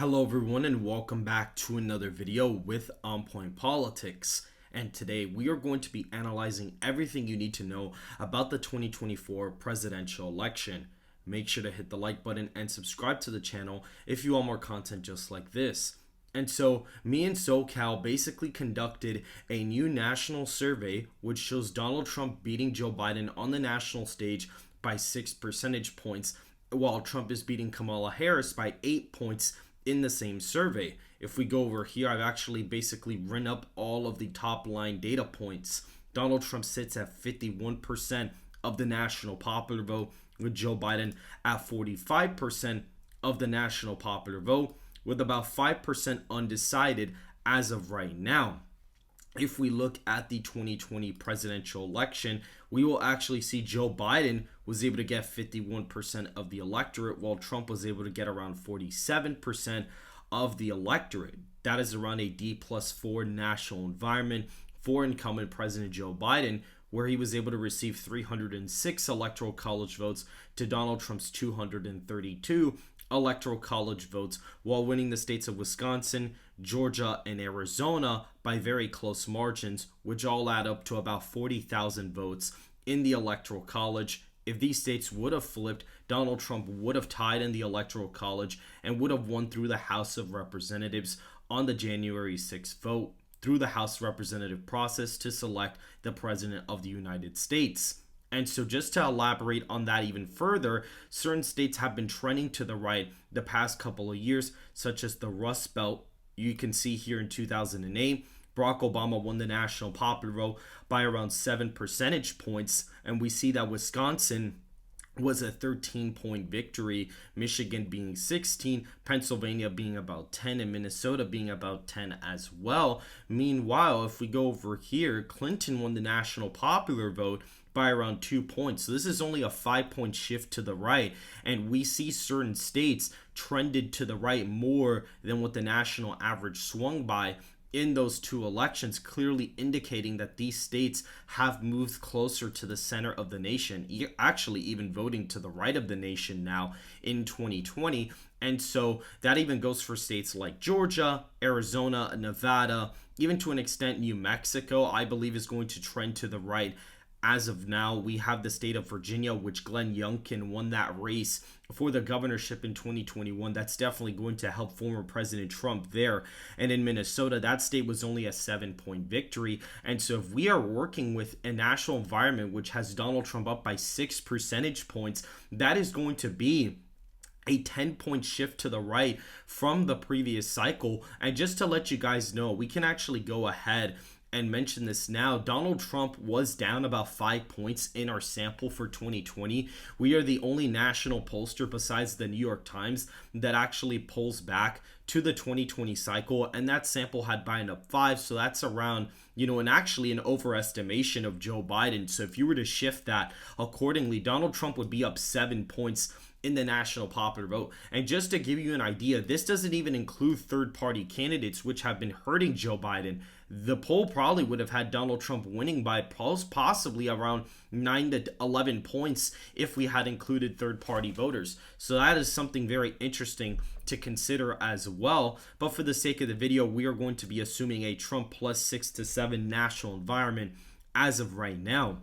Hello everyone and welcome back to another video with On Point Politics. And today we are going to be analyzing everything you need to know about the 2024 presidential election. Make sure to hit the like button and subscribe to the channel if you want more content just like this. And so me and SoCal basically conducted a new national survey which shows Donald Trump beating Joe Biden on the national stage by 6 percentage points, while Trump is beating Kamala Harris by 8 points in the same survey. If we go over here, I've actually basically run up all of the top line data points. Donald Trump sits at 51% of the national popular vote, with Joe Biden at 45% of the national popular vote, with about 5% undecided as of right now. If we look at the 2020 presidential election, we will actually see Joe Biden was able to get 51% of the electorate, while Trump was able to get around 47% of the electorate. That is around a D+4 national environment for incumbent President Joe Biden, where he was able to receive 306 electoral college votes to Donald Trump's 232 electoral college votes, while winning the states of Wisconsin, Georgia, and Arizona by very close margins, which all add up to about 40,000 votes in the electoral college. If these states would have flipped, Donald Trump would have tied in the electoral college and would have won through the House of Representatives on the January 6th vote through the House representative process to select the President of the United States. And so just to elaborate on that even further, certain states have been trending to the right the past couple of years, such as the Rust Belt. You can see here in 2008, Barack Obama won the national popular vote by around 7 percentage points. And we see that Wisconsin was a 13-point victory, Michigan being 16, Pennsylvania being about 10, and Minnesota being about 10 as well. Meanwhile, if we go over here, Clinton won the national popular vote by around 2 points. So this is only a 5-point shift to the right, and we see certain states trended to the right more than what the national average swung by in those two elections, clearly indicating that these states have moved closer to the center of the nation, actually even voting to the right of the nation now in 2020. And so that even goes for states like Georgia, Arizona, Nevada, even to an extent New Mexico, I believe is going to trend to the right. As of now, we have the state of Virginia, which Glenn Youngkin won that race for the governorship in 2021. That's definitely going to help former President Trump there. And in Minnesota, that state was only a 7-point victory. And so if we are working with a national environment which has Donald Trump up by 6 percentage points, that is going to be a 10-point shift to the right from the previous cycle. And just to let you guys know, we can actually go ahead and mention this now. Donald Trump was down about 5 points in our sample for 2020. We are the only national pollster besides the New York Times that actually pulls back to the 2020 cycle, and that sample had Biden up 5, so that's around, and actually an overestimation of Joe Biden. So if you were to shift that accordingly, Donald Trump would be up 7 points in the national popular vote. And just to give you an idea, this doesn't even include third-party candidates, which have been hurting Joe Biden. The poll probably would have had Donald Trump winning by possibly around 9 to 11 points if we had included third-party voters. So that is something very interesting to consider as well. But for the sake of the video, we are going to be assuming a Trump plus 6 to 7 national environment as of right now.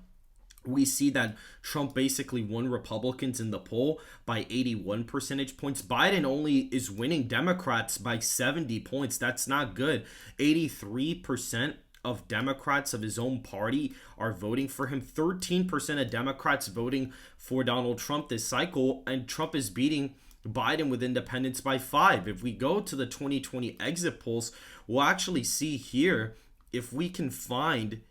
We see that Trump basically won Republicans in the poll by 81 percentage points. Biden only is winning Democrats by 70 points. That's not good. 83% of Democrats of his own party are voting for him. 13% of Democrats voting for Donald Trump this cycle, and Trump is beating Biden with independents by 5. If we go to the 2020 exit polls, we'll actually see here, if we can find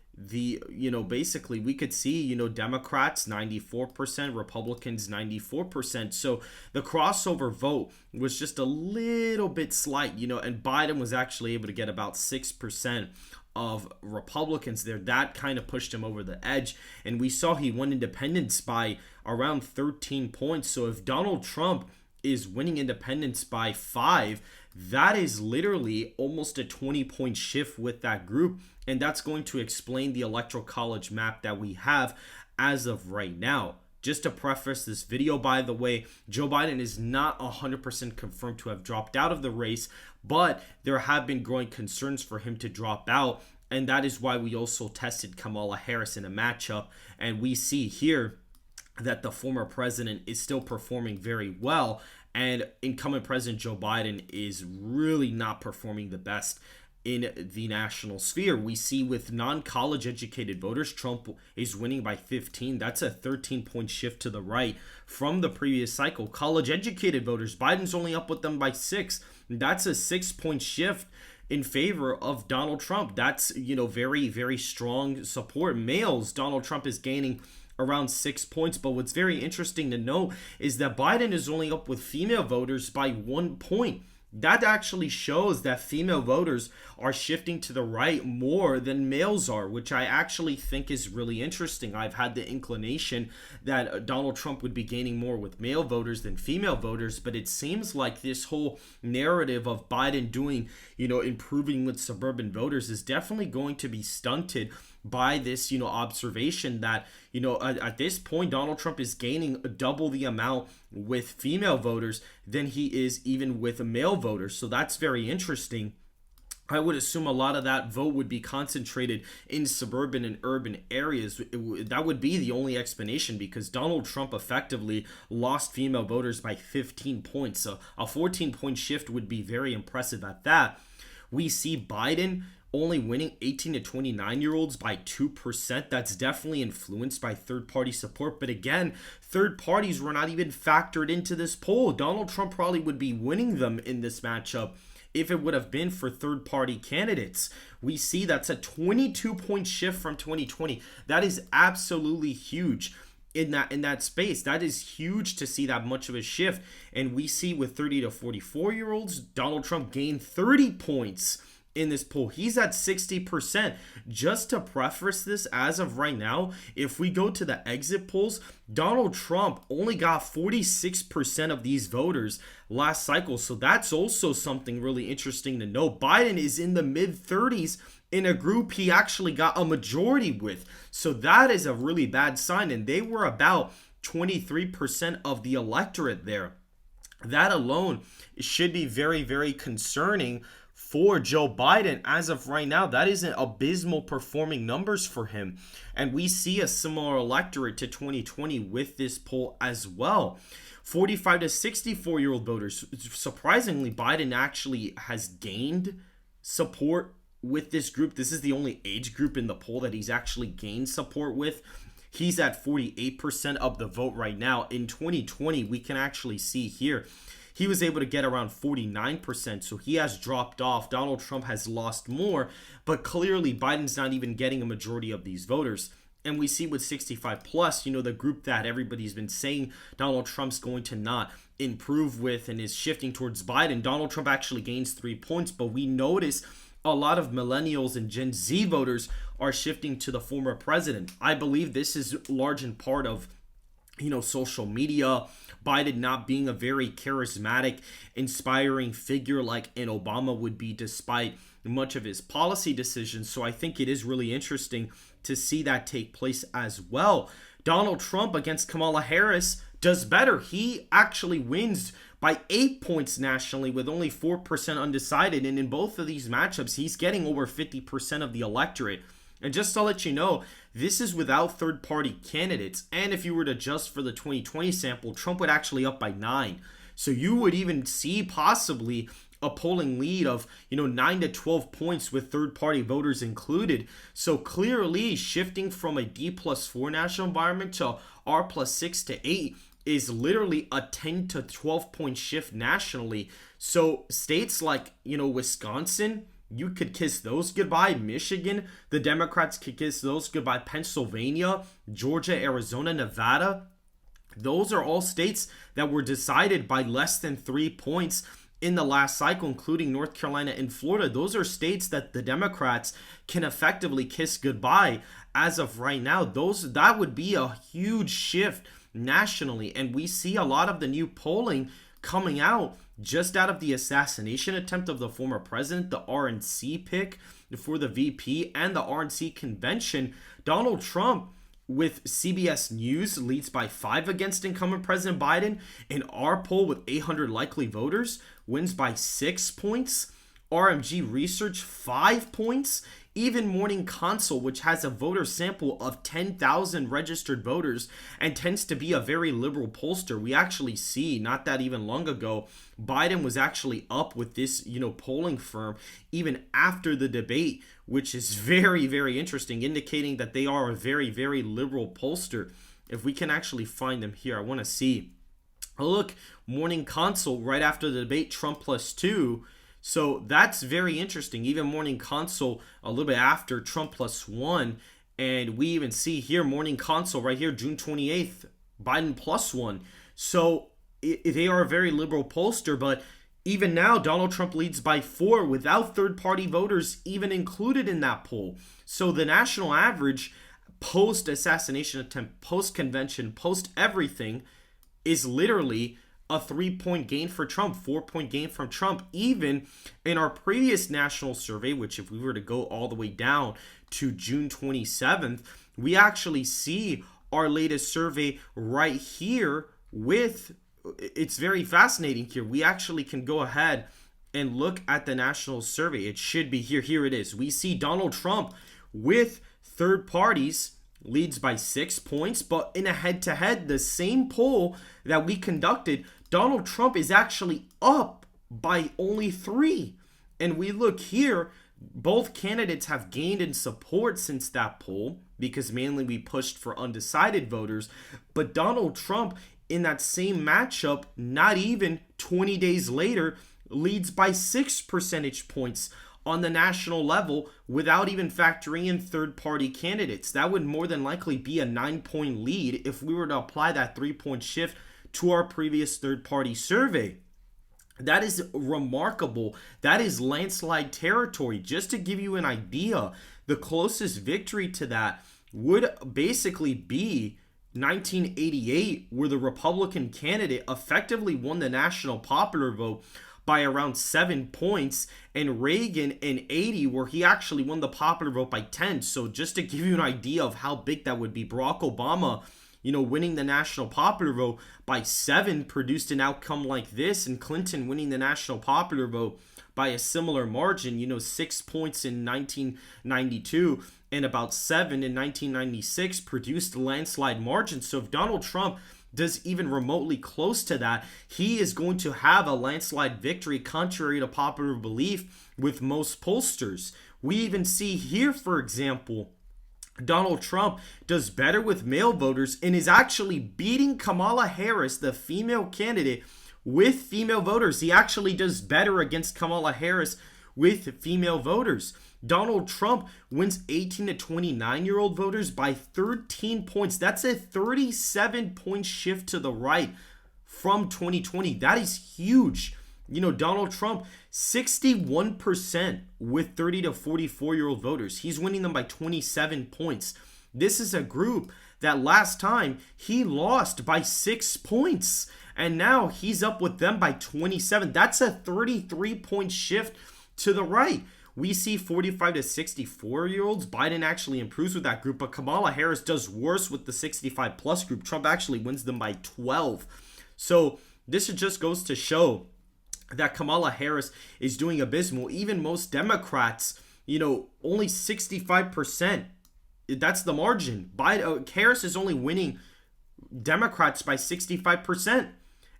basically we could see, Democrats 94%, Republicans 94%. So the crossover vote was just a little bit slight, and Biden was actually able to get about 6% of Republicans there. That kind of pushed him over the edge, and we saw he won independents by around 13 points. So if Donald Trump is winning independents by 5, that is literally almost a 20-point shift with that group. And that's going to explain the electoral college map that we have as of right now. Just to preface this video, by the way, Joe Biden is not 100% confirmed to have dropped out of the race, but there have been growing concerns for him to drop out. And that is why we also tested Kamala Harris in a matchup. And we see here that the former president is still performing very well. And incumbent President Joe Biden is really not performing the best in the national sphere. We see with non-college educated voters, Trump is winning by 15. That's a 13-point shift to the right from the previous cycle. College educated voters, Biden's only up with them by 6. That's a 6-point shift in favor of Donald Trump. That's, very, very strong support. Males, Donald Trump is gaining around 6 points. But what's very interesting to know is that Biden is only up with female voters by 1 point. That actually shows that female voters are shifting to the right more than males are, which I actually think is really interesting. I've had the inclination that Donald Trump would be gaining more with male voters than female voters, but it seems like this whole narrative of Biden doing, improving with suburban voters is definitely going to be stunted by this, observation that, at this point, Donald Trump is gaining double the amount with female voters than he is even with male voters. So that's very interesting. I would assume a lot of that vote would be concentrated in suburban and urban areas. That would be the only explanation, because Donald Trump effectively lost female voters by 15 points. So a 14-point shift would be very impressive at that. We see Biden only winning 18 to 29-year-olds by 2%. That's definitely influenced by third-party support. But again, third parties were not even factored into this poll. Donald Trump probably would be winning them in this matchup if it would have been for third-party candidates. We see that's a 22-point shift from 2020. That is absolutely huge in that space. That is huge to see that much of a shift. And we see with 30 to 44-year-olds, Donald Trump gained 30 points in this poll. He's at 60%. Just to preface this, as of right now, if we go to the exit polls, Donald Trump only got 46% of these voters last cycle. So that's also something really interesting to know. Biden is in the mid-30s in a group he actually got a majority with. So that is a really bad sign. And they were about 23% of the electorate there. That alone should be very, very concerning for Joe Biden. As of right now, that isn't abysmal performing numbers for him. And we see a similar electorate to 2020 with this poll as well. 45 to 64-year-old voters. Surprisingly, Biden actually has gained support with this group. This is the only age group in the poll that he's actually gained support with. He's at 48% of the vote right now. In 2020, we can actually see here, he was able to get around 49%, so he has dropped off. Donald Trump has lost more, but clearly Biden's not even getting a majority of these voters. And we see with 65 plus, the group that everybody's been saying Donald Trump's going to not improve with and is shifting towards Biden. Donald Trump actually gains 3 points, but we notice a lot of millennials and Gen Z voters are shifting to the former president. I believe this is large in part of social media, Biden not being a very charismatic, inspiring figure like an Obama would be, despite much of his policy decisions. So I think it is really interesting to see that take place as well. Donald Trump against Kamala Harris does better. He actually wins by 8 points nationally with only 4% undecided. And in both of these matchups, he's getting over 50% of the electorate. And just to let you know, this is without third-party candidates. And if you were to adjust for the 2020 sample, Trump would actually up by 9. So you would even see possibly a polling lead of 9 to 12 points with third-party voters included. So clearly shifting from a D+4 national environment to R+6 to 8 is literally a 10 to 12 point shift nationally. So states like Wisconsin, you could kiss those goodbye. Michigan, the Democrats could kiss those goodbye. Pennsylvania, Georgia, Arizona, Nevada, those are all states that were decided by less than 3 points in the last cycle, including North Carolina and Florida. Those are states that the Democrats can effectively kiss goodbye as of right now. That would be a huge shift nationally. And we see a lot of the new polling coming out just out of the assassination attempt of the former president, the RNC pick for the VP, and the RNC convention. Donald Trump with CBS News leads by 5 against incumbent President Biden. In our poll with 800 likely voters, wins by 6 points. RMG Research, 5 points. Even Morning Consult, which has a voter sample of 10,000 registered voters and tends to be a very liberal pollster, we actually see not that even long ago, Biden was actually up with this, polling firm even after the debate, which is very, very interesting, indicating that they are a very, very liberal pollster. If we can actually find them here, I want to see. Oh, look, Morning Consult right after the debate, Trump +2. So that's very interesting. Even Morning Consult a little bit after Trump +1. And we even see here Morning Consult right here, June 28th, Biden +1. So they are a very liberal pollster. But even now, Donald Trump leads by 4 without third-party voters even included in that poll. So the national average post-assassination attempt, post-convention, post-everything is literally a 3-point gain for Trump, 4-point gain from Trump. Even in our previous national survey, which if we were to go all the way down to June 27th, we actually see our latest survey right here with, it's very fascinating here. We actually can go ahead and look at the national survey. It should be here. Here it is. We see Donald Trump with third parties leads by 6 points, but in a head-to-head, the same poll that we conducted, Donald Trump is actually up by only 3. And we look here, both candidates have gained in support since that poll because mainly we pushed for undecided voters. But Donald Trump in that same matchup, not even 20 days later, leads by 6 percentage points on the national level without even factoring in third-party candidates. That would more than likely be a 9-point lead if we were to apply that 3-point shift to our previous third-party survey. That is remarkable. That is landslide territory. Just to give you an idea, the closest victory to that would basically be 1988, where the Republican candidate effectively won the national popular vote by around 7 points, and Reagan in 80, where he actually won the popular vote by 10. So just to give you an idea of how big that would be, Barack Obama, winning the national popular vote by 7 produced an outcome like this, and Clinton winning the national popular vote by a similar margin, 6 points in 1992 and about 7 in 1996 produced landslide margins. So if Donald Trump does even remotely close to that, he is going to have a landslide victory contrary to popular belief with most pollsters. We even see here, for example, Donald Trump does better with male voters and is actually beating Kamala Harris, the female candidate, with female voters. He actually does better against Kamala Harris with female voters. Donald Trump wins 18 to 29-year-old voters by 13 points. That's a 37-point shift to the right from 2020. That is huge. Donald Trump, 61% with 30 to 44-year-old voters. He's winning them by 27 points. This is a group that last time he lost by 6 points, and now he's up with them by 27. That's a 33-point shift to the right. We see 45 to 64-year-olds. Biden actually improves with that group, but Kamala Harris does worse with the 65-plus group. Trump actually wins them by 12. So this just goes to show that Kamala Harris is doing abysmal. Even most Democrats, only 65%. That's the margin. Harris is only winning Democrats by 65%.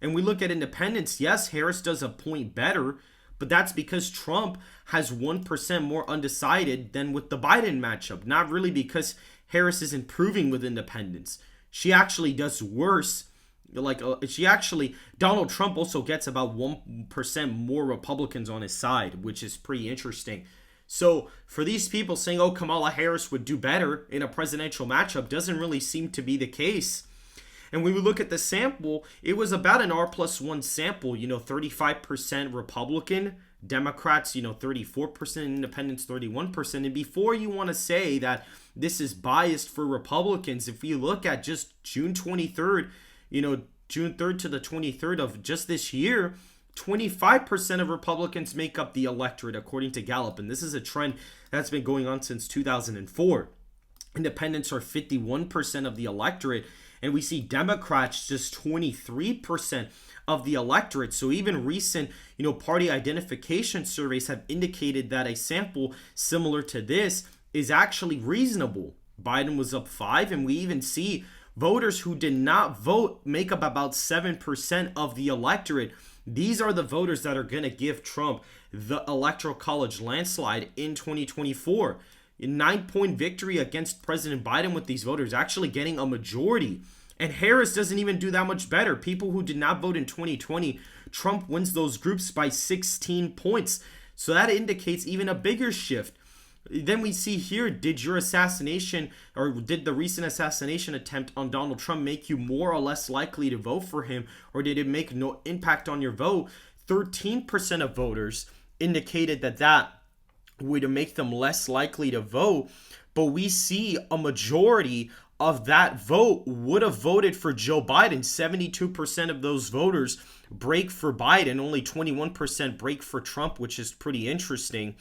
And we look at independents. Yes, Harris does a point better, but that's because Trump has 1% more undecided than with the Biden matchup. Not really because Harris is improving with independents. She actually does worse. Donald Trump also gets about 1% more Republicans on his side, which is pretty interesting. So for these people saying, oh, Kamala Harris would do better in a presidential matchup doesn't really seem to be the case. And when we look at the sample, it was about an R+1 sample, 35% Republican, Democrats, 34%, independents, 31%. And before you want to say that this is biased for Republicans, if you look at just June 23rd, June 3rd to the 23rd of just this year, 25% of Republicans make up the electorate, according to Gallup. And this is a trend that's been going on since 2004. Independents are 51% of the electorate, and we see Democrats just 23% of the electorate. So even recent, party identification surveys have indicated that a sample similar to this is actually reasonable. Biden was up 5, and we even see voters who did not vote make up about 7% of the electorate. These are the voters that are going to give Trump the Electoral College landslide in 2024. A 9-point victory against President Biden with these voters actually getting a majority. And Harris doesn't even do that much better. People who did not vote in 2020, Trump wins those groups by 16 points. So that indicates even a bigger shift. Then we see here, did your assassination, or did the recent assassination attempt on Donald Trump make you more or less likely to vote for him, or did it make no impact on your vote? 13% of voters indicated that would make them less likely to vote, but we see a majority of that vote would have voted for Joe Biden. 72% of those voters break for Biden, only 21% break for Trump, which is pretty interesting.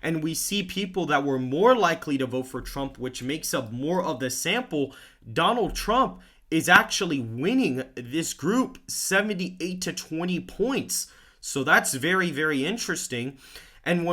And we see people that were more likely to vote for Trump, which makes up more of the sample. Donald Trump is actually winning this group 78 to 20 points. So that's very, very interesting. And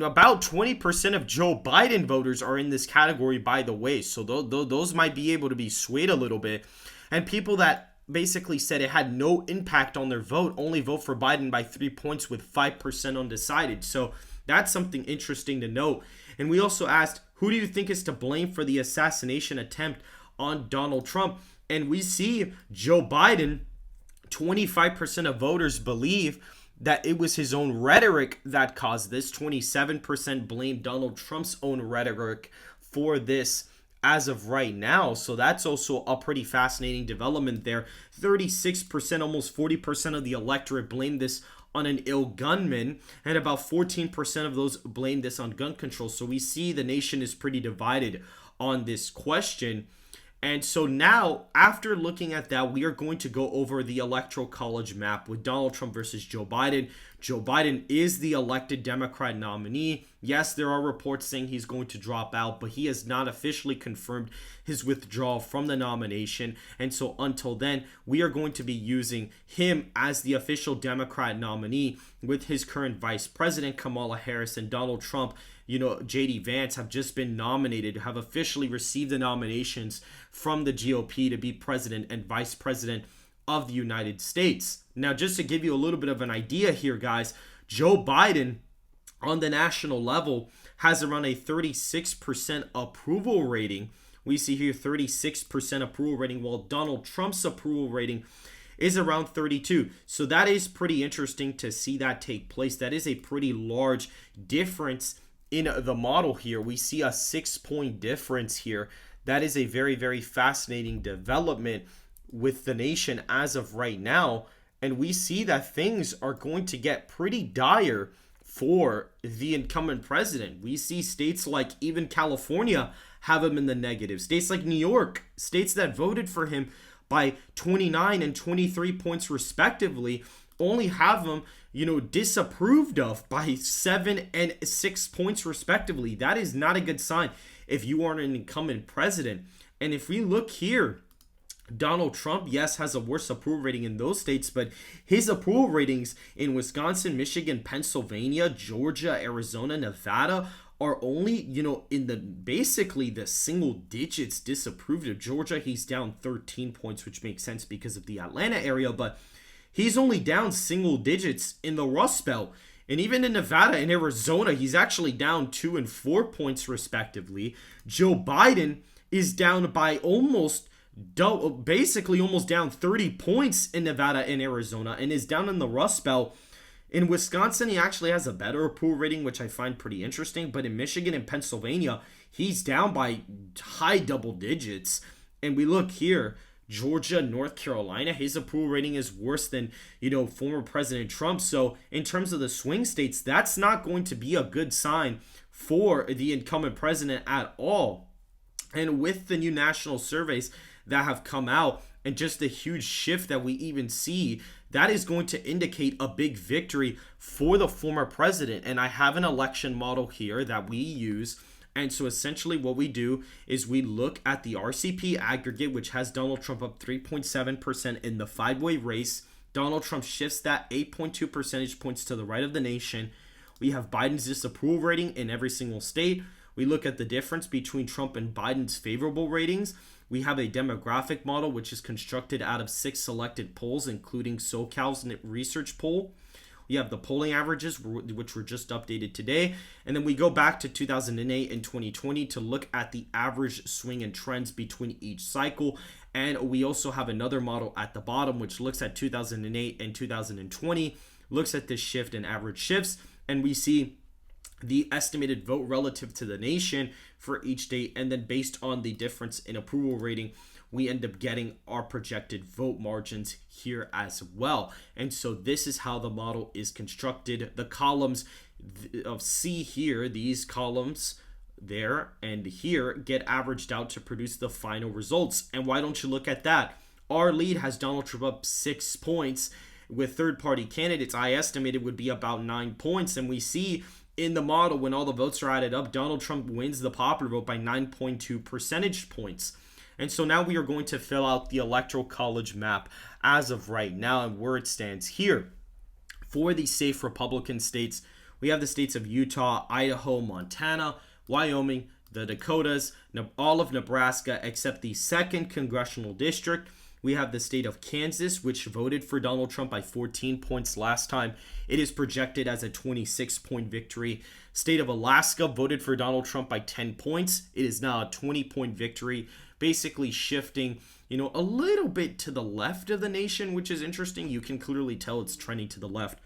about 20% of Joe Biden voters are in this category, by the way. So those might be able to be swayed a little bit. And people that basically said it had no impact on their vote only vote for Biden by 3 points, with 5% undecided. So that's something interesting to note. And we also asked, who do you think is to blame for the assassination attempt on Donald Trump? And we see Joe Biden, 25% of voters believe that it was his own rhetoric that caused this. 27% blame Donald Trump's own rhetoric for this as of right now. So that's also a pretty fascinating development there. 36%, almost 40% of the electorate blame this on an ill gunman, and about 14% of those blame this on gun control. So we see the nation is pretty divided on this question. And so now, after looking at that, we are going to go over the Electoral College map with Donald Trump versus Joe Biden. Joe Biden is the elected Democrat nominee. Yes, there are reports saying he's going to drop out, but he has not officially confirmed his withdrawal from the nomination. And so until then, we are going to be using him as the official Democrat nominee, with his current vice president, Kamala Harris, and Donald Trump, J.D. Vance, have just been nominated, have officially received the nominations from the GOP to be president and vice president of the United States. Now, just to give you a little bit of an idea here, guys, Joe Biden on the national level has around a 36% approval rating. We see here 36% approval rating, while Donald Trump's approval rating is around 32. So that is pretty interesting to see that take place. That is a pretty large difference in the model here. We see a 6-point difference here. That is a very, very fascinating development with the nation as of right now. And we see that things are going to get pretty dire for the incumbent president. We see states like even California have him in the negative. States like New York, states that voted for him by 29 and 23 points respectively, only have him, disapproved of by 7 and 6 points respectively. That is not a good sign if you are an incumbent president. And if we look here, Donald Trump, yes, has a worse approval rating in those states, but his approval ratings in Wisconsin, Michigan, Pennsylvania, Georgia, Arizona, Nevada are only, in basically the single digits disapproved of. Georgia, he's down 13 points, which makes sense because of the Atlanta area, but he's only down single digits in the Rust Belt. And even in Nevada and Arizona, he's actually down 2 and 4 points respectively. Joe Biden is down by almost down 30 points in Nevada and Arizona, and is down in the Rust Belt. In Wisconsin, he actually has a better approval rating, which I find pretty interesting. But in Michigan and Pennsylvania, he's down by high double digits. And we look here, Georgia, North Carolina, his approval rating is worse than, former President Trump. So in terms of the swing states, that's not going to be a good sign for the incumbent president at all. And with the new national surveys that have come out, and just the huge shift that we even see, that is going to indicate a big victory for the former president. And I have an election model here that we use And so essentially what we do is we look at the RCP aggregate, which has Donald Trump up 3.7% in the five-way race. Donald Trump shifts that 8.2 percentage points to the right of the nation. We have Biden's disapproval rating in every single state. We look at the difference between Trump and Biden's favorable ratings. We have a demographic model, which is constructed out of 6 selected polls, including SoCal's research poll. We have the polling averages, which were just updated today. And then we go back to 2008 and 2020 to look at the average swing and trends between each cycle. And we also have another model at the bottom, which looks at 2008 and 2020, looks at this shift in average shifts. And we see the estimated vote relative to the nation for each state. And then based on the difference in approval rating, we end up getting our projected vote margins here as well. And so this is how the model is constructed. The columns of C here, these columns there and here, get averaged out to produce the final results. And why don't you look at that? Our lead has Donald Trump up 6 points. With third-party candidates, I estimated would be about 9 points. And we see in the model, when all the votes are added up, Donald Trump wins the popular vote by 9.2 percentage points. And so now we are going to fill out the Electoral College map as of right now and where it stands here. For the safe Republican states, we have the states of Utah, Idaho, Montana, Wyoming, the Dakotas, all of Nebraska except the 2nd Congressional District. We have the state of Kansas, which voted for Donald Trump by 14 points last time. It is projected as a 26-point victory. State of Alaska voted for Donald Trump by 10 points. It is now a 20-point victory, basically shifting, a little bit to the left of the nation, which is interesting. You can clearly tell it's trending to the left.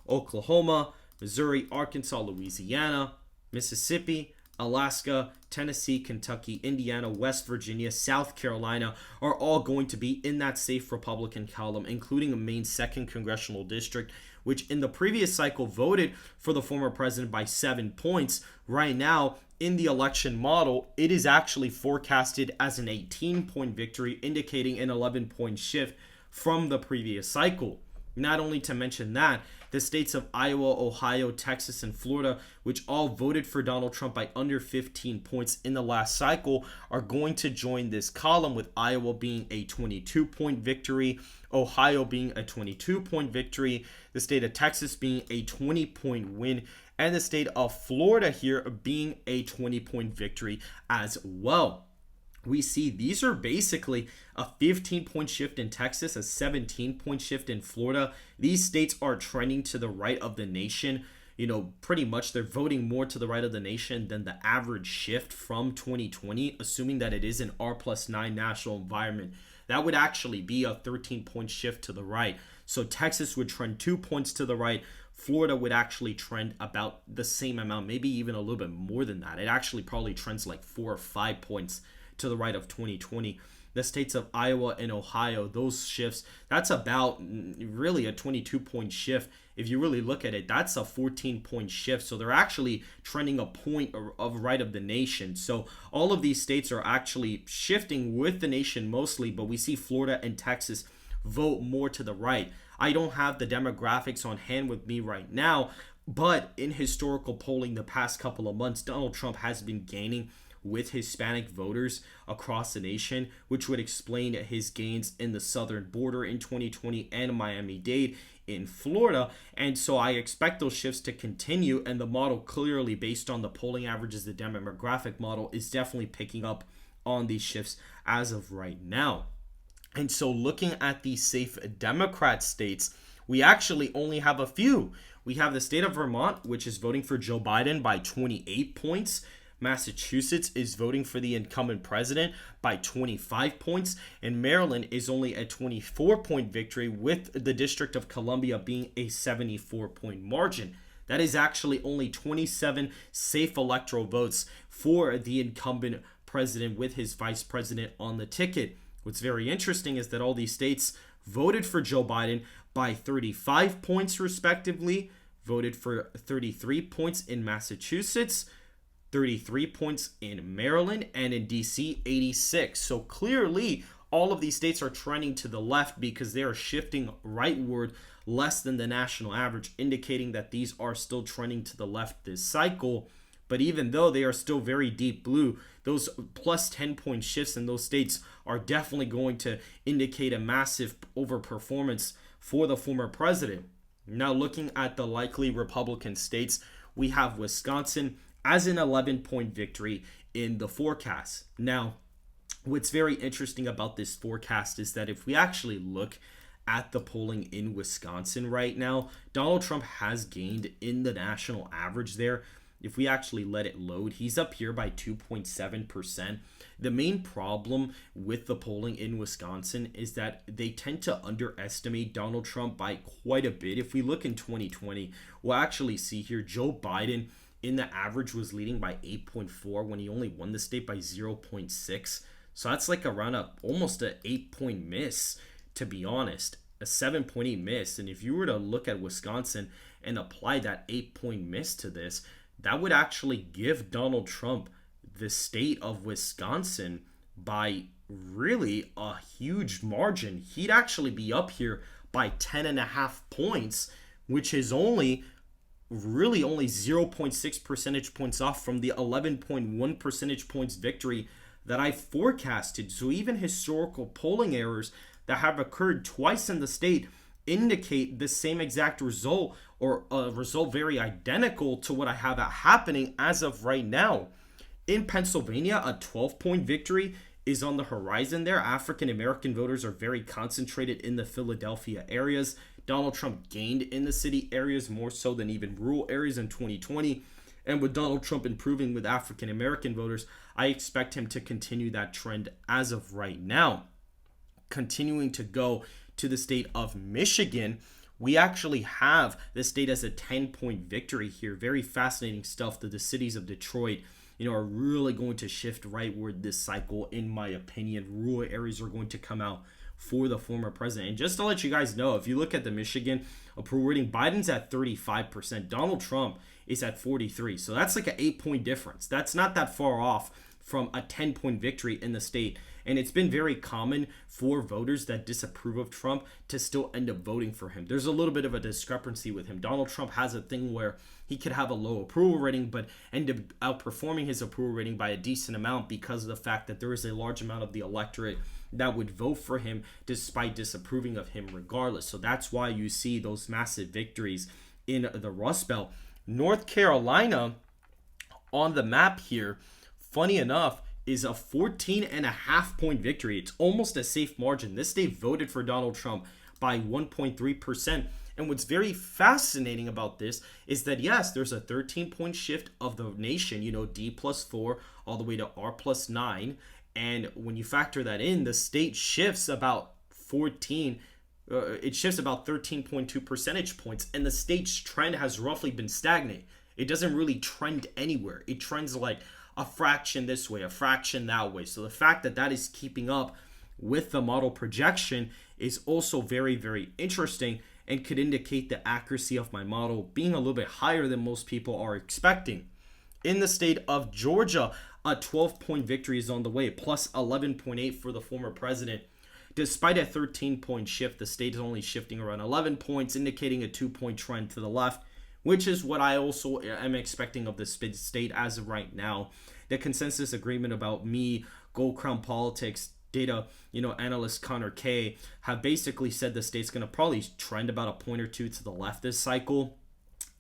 Oklahoma, Missouri, Arkansas, Louisiana, Mississippi, Alaska, Tennessee, Kentucky, Indiana, West Virginia, South Carolina are all going to be in that safe Republican column, including a Maine 2nd Congressional District, which in the previous cycle voted for the former president by 7 points. Right now, in the election model, it is actually forecasted as an 18-point victory, indicating an 11-point shift from the previous cycle. Not only to mention that, the states of Iowa, Ohio, Texas, and Florida, which all voted for Donald Trump by under 15 points in the last cycle, are going to join this column, with Iowa being a 22-point victory, Ohio being a 22-point victory, the state of Texas being a 20-point win, and the state of Florida here being a 20-point victory as well. We see these are basically a 15-point shift in Texas, a 17-point shift in Florida. These states are trending to the right of the nation. Pretty much they're voting more to the right of the nation than the average shift from 2020, assuming that it is an R+9 national environment. That would actually be a 13-point shift to the right. So Texas would trend 2 points to the right. Florida would actually trend about the same amount, maybe even a little bit more than that. It actually probably trends like 4 or 5 points to the right of 2020. The states of Iowa and Ohio, those shifts, that's about really a 22-point shift. If you really look at it, that's a 14-point shift. So they're actually trending a point of right of the nation. So all of these states are actually shifting with the nation mostly, but we see Florida and Texas vote more to the right. I don't have the demographics on hand with me right now, but in historical polling the past couple of months, Donald Trump has been gaining with Hispanic voters across the nation, which would explain his gains in the southern border in 2020 and Miami-Dade in Florida. And so I expect those shifts to continue, and the model clearly, based on the polling averages, the demographic model is definitely picking up on these shifts as of right now. And so looking at the safe Democrat states, we actually only have a few. We have the state of Vermont, which is voting for Joe Biden by 28 points. Massachusetts is voting for the incumbent president by 25 points, and Maryland is only a 24-point victory, with the District of Columbia being a 74-point margin. That is actually only 27 safe electoral votes for the incumbent president with his vice president on the ticket. What's very interesting is that all these states voted for Joe Biden by 35 points respectively, voted for 33 points in Massachusetts, 33 points in Maryland, and in DC, 86. So clearly, all of these states are trending to the left because they are shifting rightward less than the national average, indicating that these are still trending to the left this cycle. But even though they are still very deep blue, those plus 10-point shifts in those states are definitely going to indicate a massive overperformance for the former president. Now, looking at the likely Republican states, we have Wisconsin as an 11-point victory in the forecast. Now, what's very interesting about this forecast is that if we actually look at the polling in Wisconsin right now, Donald Trump has gained in the national average there. If we actually let it load, he's up here by 2.7%. The main problem with the polling in Wisconsin is that they tend to underestimate Donald Trump by quite a bit. If we look in 2020, we'll actually see here Joe Biden in the average was leading by 8.4 when he only won the state by 0.6. So that's like around almost an 8-point miss, to be honest, a 7.8 miss. And if you were to look at Wisconsin and apply that 8-point miss to this, that would actually give Donald Trump the state of Wisconsin by really a huge margin. He'd actually be up here by 10.5 points, which is only 0.6 percentage points off from the 11.1 percentage points victory that I forecasted. So even historical polling errors that have occurred twice in the state indicate the same exact result, or a result very identical to what I have happening as of right now. In Pennsylvania, a 12-point victory is on the horizon there. African American voters are very concentrated in the Philadelphia areas. Donald Trump gained in the city areas more so than even rural areas in 2020. And with Donald Trump improving with African American voters, I expect him to continue that trend as of right now. Continuing to go to the state of Michigan, we actually have the state as a 10-point victory here. Very fascinating stuff that the cities of Detroit, are really going to shift rightward this cycle, in my opinion. Rural areas are going to come out for the former president. And just to let you guys know, if you look at the Michigan approval rating, Biden's at 35%. Donald Trump is at 43%. So that's like an 8-point difference. That's not that far off from a 10-point victory in the state. And it's been very common for voters that disapprove of Trump to still end up voting for him. There's a little bit of a discrepancy with him. Donald Trump has a thing where he could have a low approval rating, but end up outperforming his approval rating by a decent amount because of the fact that there is a large amount of the electorate that would vote for him despite disapproving of him regardless. So that's why you see those massive victories in the Rust Belt. North Carolina on the map here, funny enough, is a 14.5-point victory. It's almost a safe margin. This state voted for Donald Trump by 1.3%. And what's very fascinating about this is that, yes, there's a 13-point shift of the nation, D plus 4 all the way to R plus 9. And when you factor that in, the state shifts about 13.2 percentage points. And the state's trend has roughly been stagnant. It doesn't really trend anywhere. It trends like a fraction this way, a fraction that way. So the fact that that is keeping up with the model projection is also very, very interesting and could indicate the accuracy of my model being a little bit higher than most people are expecting. In the state of Georgia, a 12-point victory is on the way, plus 11.8 for the former president. Despite a 13-point shift, the state is only shifting around 11 points, indicating a 2-point trend to the left, which is what I also am expecting of the state as of right now. The consensus agreement about me, Gold Crown Politics, data, analyst Connor K have basically said the state's going to probably trend about a point or two to the left this cycle.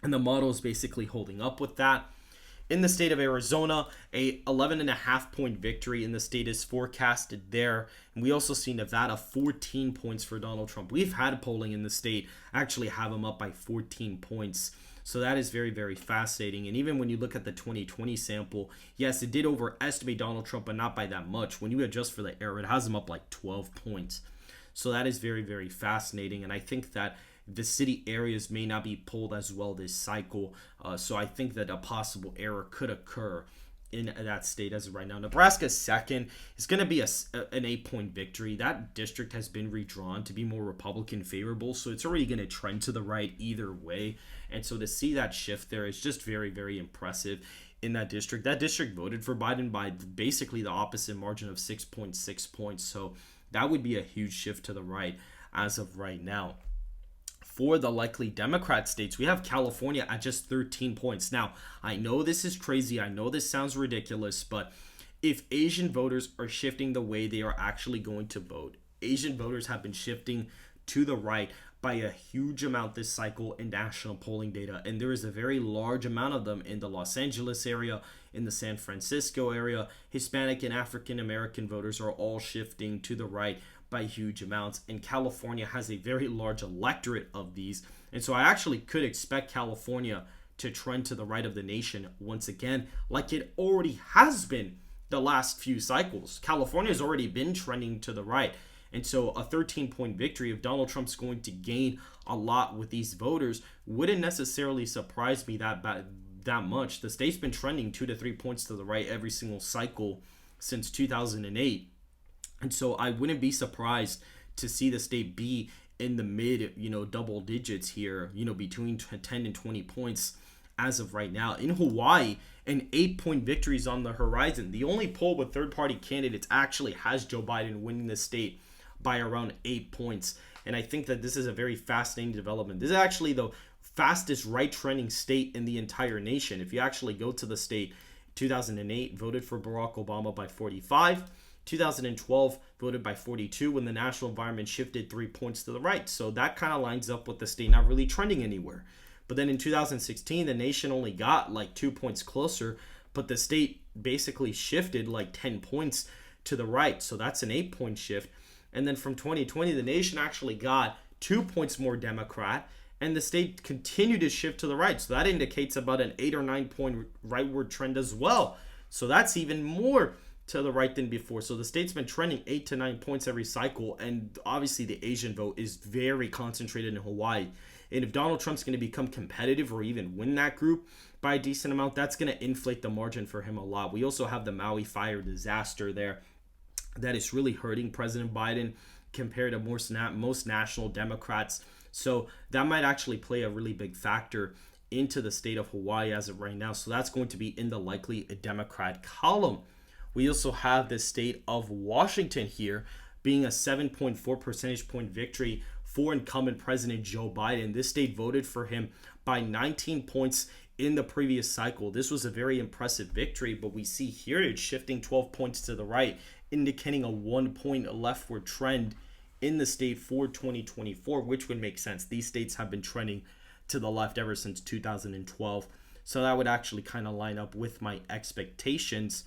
And the model is basically holding up with that. In the state of Arizona, a 11.5-point victory in the state is forecasted there. And we also see Nevada 14 points for Donald Trump. We've had polling in the state actually have him up by 14 points. So that is very, very fascinating. And even when you look at the 2020 sample, yes, it did overestimate Donald Trump, but not by that much. When you adjust for the error, it has him up like 12 points. So that is very, very fascinating. And I think that the city areas may not be polled as well this cycle. So I think that a possible error could occur in that state as of right now. Nebraska second is going to be an 8-point victory. That district has been redrawn to be more Republican favorable, so it's already going to trend to the right either way. And so to see that shift there is just very, very impressive in that district. That district voted for Biden by basically the opposite margin of 6.6 points. So that would be a huge shift to the right as of right now. For the likely Democrat states, we have California at just 13 points. Now, I know this is crazy. I know this sounds ridiculous, but if Asian voters are shifting the way they are actually going to vote, Asian voters have been shifting to the right by a huge amount this cycle in national polling data. And there is a very large amount of them in the Los Angeles area, in the San Francisco area. Hispanic and African American voters are all shifting to the right by huge amounts. And California has a very large electorate of these. And so I actually could expect California to trend to the right of the nation once again, like it already has been the last few cycles. California has already been trending to the right. And so a 13-point victory, if Donald Trump's going to gain a lot with these voters, wouldn't necessarily surprise me that much. The state's been trending 2 to 3 points to the right every single cycle since 2008. And so I wouldn't be surprised to see the state be in the mid, double digits here, between 10 and 20 points as of right now. In Hawaii, an 8-point victory is on the horizon. The only poll with third-party candidates actually has Joe Biden winning the state by around 8 points. And I think that this is a very fascinating development. This is actually the fastest right-trending state in the entire nation. If you actually go to the state, 2008 voted for Barack Obama by 45. 2012 voted by 42 when the national environment shifted 3 points to the right. So that kind of lines up with the state not really trending anywhere. But then in 2016, the nation only got like 2 points closer, but the state basically shifted like 10 points to the right. So that's an 8-point shift. And then from 2020, the nation actually got 2 points more Democrat, and the state continued to shift to the right. So that indicates about an 8 or 9 point rightward trend as well. So that's even more to the right than before. So the state's been trending 8 to 9 points every cycle, and obviously the Asian vote is very concentrated in Hawaii. And if Donald Trump's going to become competitive or even win that group by a decent amount, that's going to inflate the margin for him a lot. We also have the Maui fire disaster there that is really hurting President Biden compared to most national Democrats. So that might actually play a really big factor into the state of Hawaii as of right now. So that's going to be in the likely Democrat column. We also have the state of Washington here being a 7.4 percentage point victory for incumbent President Joe Biden. This state voted for him by 19 points in the previous cycle. This was a very impressive victory, but we see here it's shifting 12 points to the right, indicating a 1-point leftward trend in the state for 2024, which would make sense. These states have been trending to the left ever since 2012. So that would actually kind of line up with my expectations.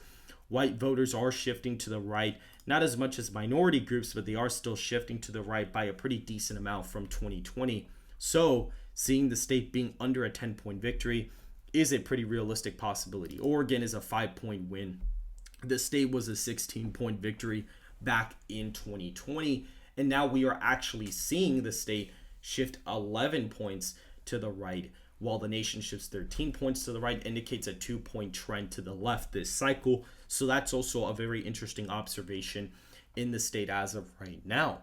White voters are shifting to the right, not as much as minority groups, but they are still shifting to the right by a pretty decent amount from 2020. So seeing the state being under a 10-point victory is a pretty realistic possibility. Oregon is a 5-point win. The state was a 16-point victory back in 2020. And now we are actually seeing the state shift 11 points to the right, while the nation shifts 13 points to the right, indicates a 2-point trend to the left this cycle. So that's also a very interesting observation in the state as of right now.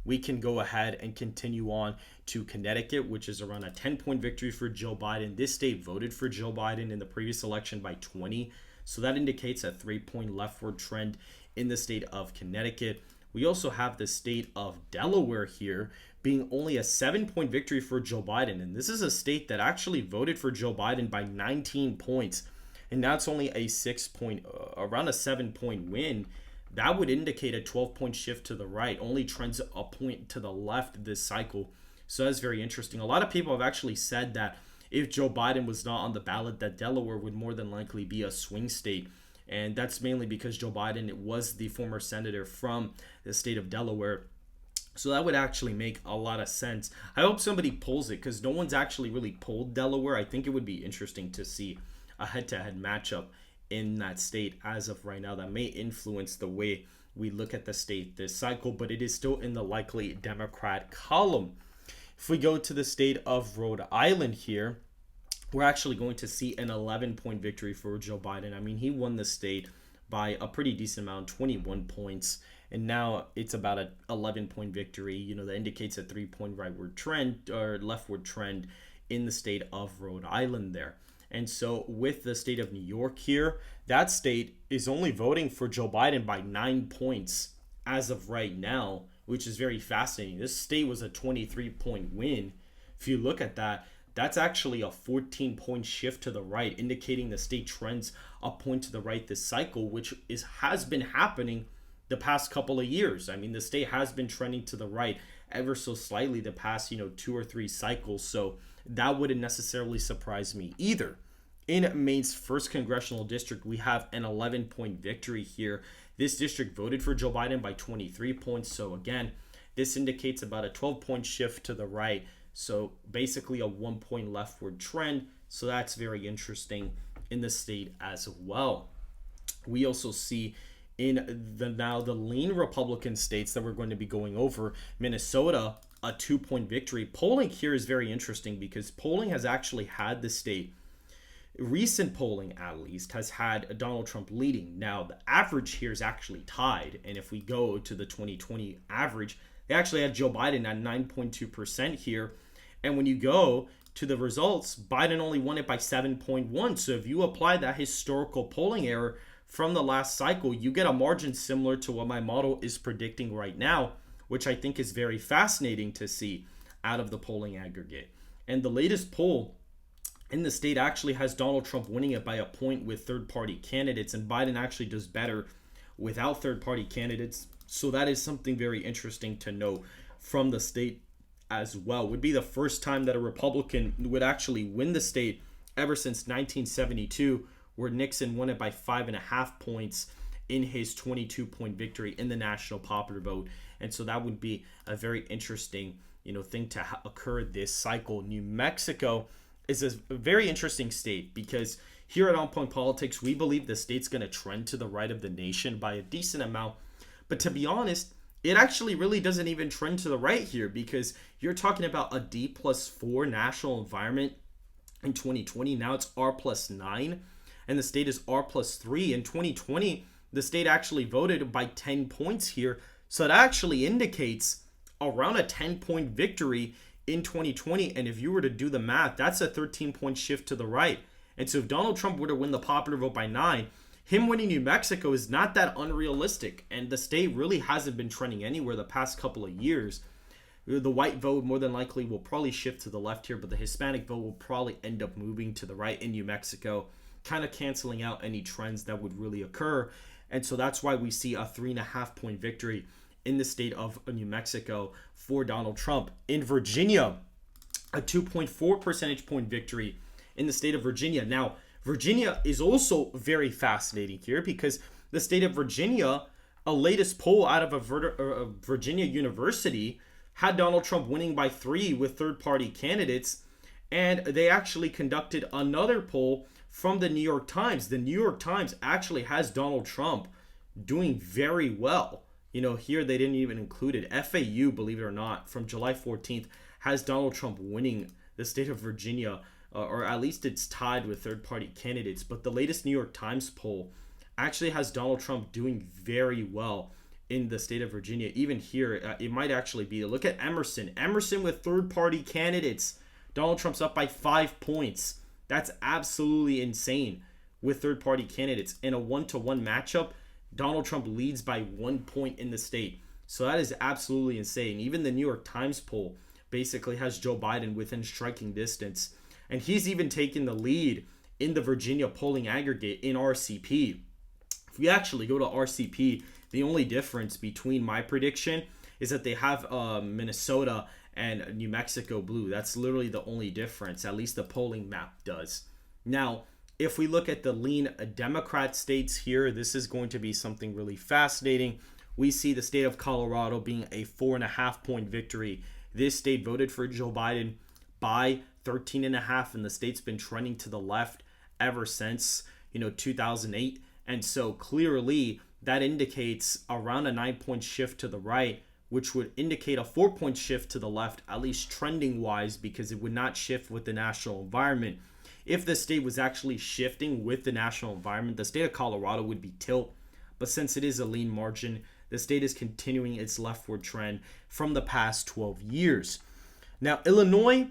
We can go ahead and continue on to Connecticut, which is around a 10-point victory for Joe Biden. This state voted for Joe Biden in the previous election by 20. So that indicates a 3-point leftward trend in the state of Connecticut. We also have the state of Delaware here being only a 7-point victory for Joe Biden. And this is a state that actually voted for Joe Biden by 19 points. And now it's only a around a 7-point win. That would indicate a 12-point shift to the right, only trends a point to the left this cycle. So that's very interesting. A lot of people have actually said that if Joe Biden was not on the ballot, that Delaware would more than likely be a swing state. And that's mainly because Joe Biden was the former senator from the state of Delaware. So that would actually make a lot of sense. I hope somebody pulls it because no one's actually really pulled Delaware. I think it would be interesting to see a head-to-head matchup in that state as of right now that may influence the way we look at the state this cycle, but it is still in the likely Democrat column. If we go to the state of Rhode Island here, we're actually going to see an 11-point victory for Joe Biden. I mean, he won the state by a pretty decent amount, 21 points. And now it's about an 11-point victory. That indicates a 3-point rightward trend or leftward trend in the state of Rhode Island there. And so with the state of New York here, that state is only voting for Joe Biden by 9 points as of right now, which is very fascinating. This state was a 23-point win If you look at that, that's actually a 14-point shift to the right, indicating the state trends a point to the right this cycle, which has been happening the past couple of years. I mean, the state has been trending to the right ever so slightly the past, 2 or 3 cycles. So that wouldn't necessarily surprise me either. In Maine's first congressional district, we have an 11-point victory here. This district voted for Joe Biden by 23 points. So again, this indicates about a 12-point shift to the right. So basically a 1-point leftward trend. So that's very interesting in the state as well. We also see in the lean Republican states that we're going to be going over, Minnesota, a 2-point victory. Polling here is very interesting because polling has actually had the state, recent polling at least, has had Donald Trump leading. Now, the average here is actually tied. And if we go to the 2020 average, they actually had Joe Biden at 9.2% here. And when you go to the results, Biden only won it by 7.1. So if you apply that historical polling error from the last cycle, you get a margin similar to what my model is predicting right now, which I think is very fascinating to see out of the polling aggregate. And the latest poll in the state actually has Donald Trump winning it by a point with third-party candidates, and Biden actually does better without third-party candidates. So that is something very interesting to know from the state as well. It would be the first time that a Republican would actually win the state ever since 1972, where Nixon won it by 5.5 points in his 22-point victory in the national popular vote. And so that would be a very interesting, thing to occur this cycle. New Mexico is a very interesting state because here at On Point Politics, we believe the state's going to trend to the right of the nation by a decent amount. But to be honest, it actually really doesn't even trend to the right here because you're talking about a D+4 national environment in 2020. Now it's R+9. And the state is R+3. In 2020, the state actually voted by 10 points here. So it actually indicates around a 10-point victory in 2020. And if you were to do the math, that's a 13-point shift to the right. And so if Donald Trump were to win the popular vote by 9, him winning New Mexico is not that unrealistic. And the state really hasn't been trending anywhere the past couple of years. The white vote more than likely will probably shift to the left here, but the Hispanic vote will probably end up moving to the right in New Mexico, kind of canceling out any trends that would really occur. And so that's why we see a 3.5-point victory in the state of New Mexico for Donald Trump. In Virginia, a 2.4 percentage point victory in the state of Virginia. Now, Virginia is also very fascinating here because the state of Virginia, a latest poll out of a Virginia university, had Donald Trump winning by 3 with third-party candidates. And they actually conducted another poll from the New York Times. The New York Times actually has Donald Trump doing very well. Here they didn't even include it. FAU, believe it or not, from July 14th, has Donald Trump winning the state of Virginia, or at least it's tied with third-party candidates. But the latest New York Times poll actually has Donald Trump doing very well in the state of Virginia. Even here, it might actually be. Look at Emerson. Emerson with third-party candidates. Donald Trump's up by 5 points. That's absolutely insane with third-party candidates. In a 1-to-1 matchup, Donald Trump leads by 1 point in the state. So that is absolutely insane. Even the New York Times poll basically has Joe Biden within striking distance. And he's even taken the lead in the Virginia polling aggregate in RCP. If we actually go to RCP, the only difference between my prediction is that they have Minnesota and New Mexico blue. That's literally the only difference. At least the polling map does. Now, if we look at the lean Democrat states here, this is going to be something really fascinating. We see the state of Colorado being a 4.5-point victory. This state voted for Joe Biden by 13.5, and the state's been trending to the left ever since 2008. And so clearly that indicates around a 9-point shift to the right, which would indicate a 4-point shift to the left, at least trending wise, because it would not shift with the national environment. If the state was actually shifting with the national environment, the state of Colorado would be tilt. But since it is a lean margin, the state is continuing its leftward trend from the past 12 years. Now, Illinois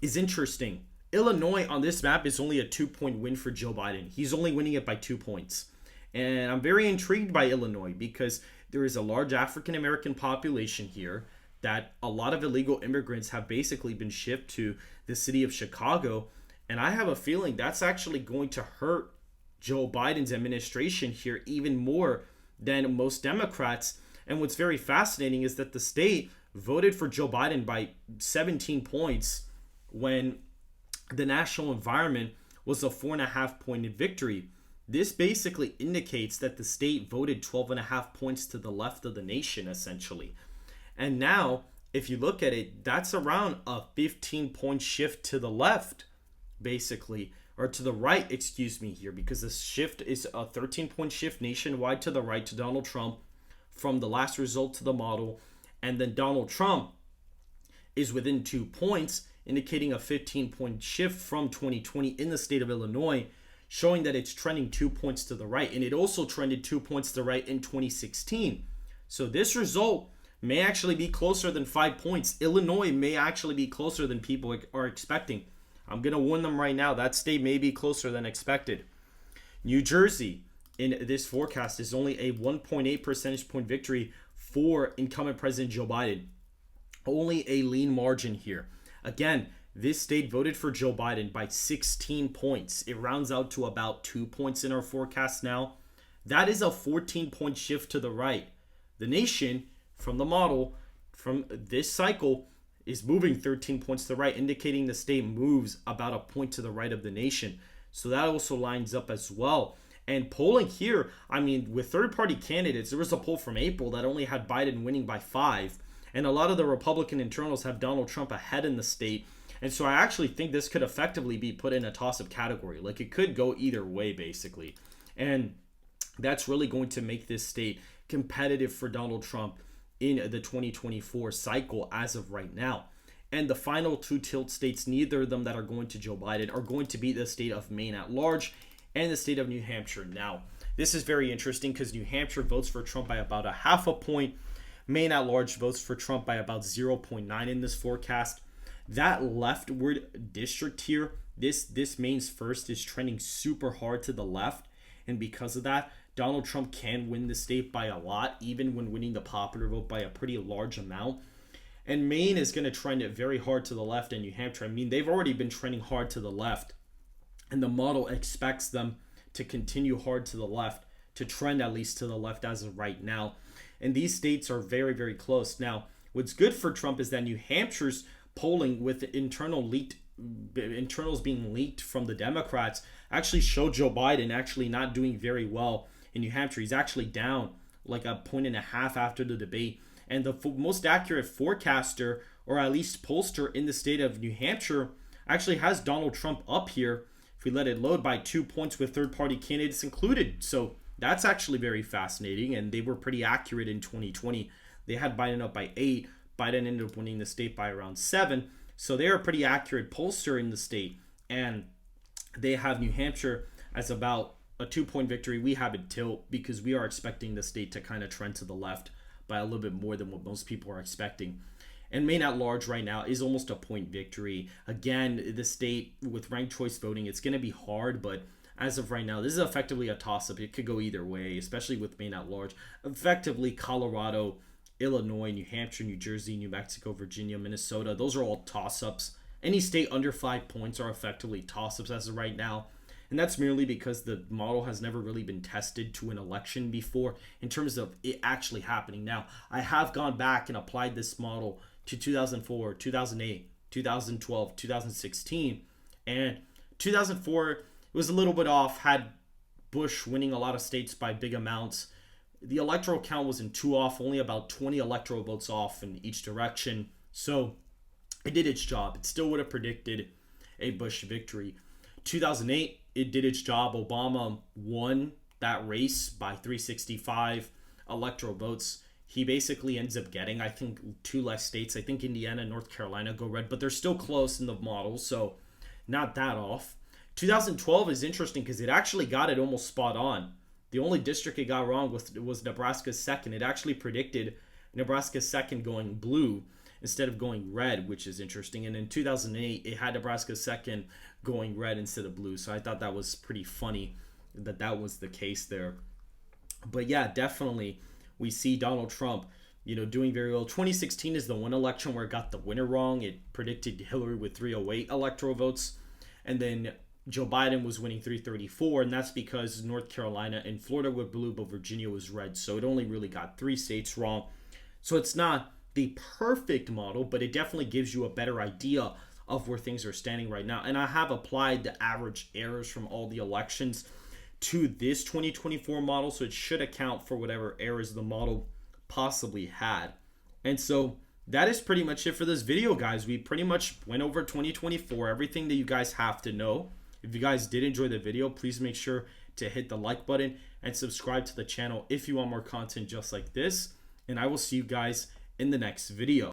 is interesting. Illinois on this map is only a 2-point win for Joe Biden. He's only winning it by 2 points. And I'm very intrigued by Illinois because there is a large African American population here. that a lot of illegal immigrants have basically been shipped to the city of Chicago. And I have a feeling that's actually going to hurt Joe Biden's administration here even more than most Democrats. And what's very fascinating is that the state voted for Joe Biden by 17 points when the national environment was a 4.5 point victory. This basically indicates that the state voted 12.5 points to the left of the nation, essentially. And now, if you look at it, that's around a 15-point shift to the left, basically, or to the right, excuse me, here, because this shift is a 13-point shift nationwide to the right to Donald Trump from the last result to the model. And then Donald Trump is within 2 points, indicating a 15-point shift from 2020 in the state of Illinois, showing that it's trending 2 points to the right. And it also trended 2 points to the right in 2016. So this result may actually be closer than 5 points. Illinois may actually be closer than people are expecting. I'm going to warn them right now. That state may be closer than expected. New Jersey, in this forecast, is only a 1.8 percentage point victory for incumbent President Joe Biden. Only a lean margin here. Again, this state voted for Joe Biden by 16 points. It rounds out to about 2 points in our forecast now. That is a 14-point shift to the right. The nation, from the model, from this cycle, is moving 13 points to the right, indicating the state moves about a point to the right of the nation. So that also lines up as well. And polling here, I mean, with third-party candidates, there was a poll from April that only had Biden winning by 5. And a lot of the Republican internals have Donald Trump ahead in the state. And so I actually think this could effectively be put in a toss-up category. Like, it could go either way, basically. And that's really going to make this state competitive for Donald Trump in the 2024 cycle as of right now. And the final two tilt states, neither of them that are going to Joe Biden, are going to be the state of Maine at large and the state of New Hampshire. Now, this is very interesting because New Hampshire votes for Trump by about a 0.5 point. Maine at large votes for Trump by about 0.9 in this forecast. That leftward district here, this Maine's first, is trending super hard to the left. And because of that, Donald Trump can win the state by a lot, even when winning the popular vote by a pretty large amount. And Maine is going to trend it very hard to the left, and New Hampshire, I mean, they've already been trending hard to the left. And the model expects them to continue hard to the left, to trend at least to the left as of right now. And these states are very, very close. Now, what's good for Trump is that New Hampshire's polling with internals being leaked from the Democrats actually showed Joe Biden actually not doing very well in New Hampshire. He's actually down like 1.5 points after the debate. And the most accurate forecaster, or at least pollster in the state of New Hampshire, actually has Donald Trump up here, if we let it load, by 2 points with third-party candidates included. So that's actually very fascinating, and they were pretty accurate in 2020. They had Biden up by 8. Biden ended up winning the state by around 7. So they're a pretty accurate pollster in the state, and they have New Hampshire as about a 2-point victory. We have it tilt because we are expecting the state to kind of trend to the left by a little bit more than what most people are expecting. And Maine at large right now is almost a point victory. Again, the state with ranked choice voting, it's going to be hard, but as of right now, this is effectively a toss-up. It could go either way, especially with Maine at large. Effectively, Colorado, Illinois, New Hampshire, New Jersey, New Mexico, Virginia, Minnesota, those are all toss-ups. Any state under 5 points are effectively toss-ups as of right now. And that's merely because the model has never really been tested to an election before in terms of it actually happening. Now, I have gone back and applied this model to 2004, 2008, 2012, 2016. And 2004 was a little bit off, had Bush winning a lot of states by big amounts. The electoral count wasn't too off, only about 20 electoral votes off in each direction. So it did its job. It still would have predicted a Bush victory. 2008, it did its job. Obama won that race by 365 electoral votes. He basically ends up getting, I think, 2 less states. I think Indiana and North Carolina go red, but they're still close in the model, so not that off. 2012 is interesting because it actually got it almost spot on. The only district it got wrong was Nebraska's 2nd. It actually predicted Nebraska's 2nd going blue instead of going red, which is interesting. And in 2008, it had Nebraska's 2nd going red instead of blue. So I thought that was pretty funny that was the case there. But yeah, definitely we see Donald Trump doing very well. 2016 is the one election where it got the winner wrong. It predicted Hillary with 308 electoral votes. And then Joe Biden was winning 334. And that's because North Carolina and Florida were blue, but Virginia was red. So it only really got 3 states wrong. So it's not the perfect model, but it definitely gives you a better idea of where things are standing right now. And I have applied the average errors from all the elections to this 2024 model. So it should account for whatever errors the model possibly had. And so that is pretty much it for this video, guys. We pretty much went over 2024, everything that you guys have to know. If you guys did enjoy the video, please make sure to hit the like button and subscribe to the channel if you want more content just like this. And I will see you guys in the next video.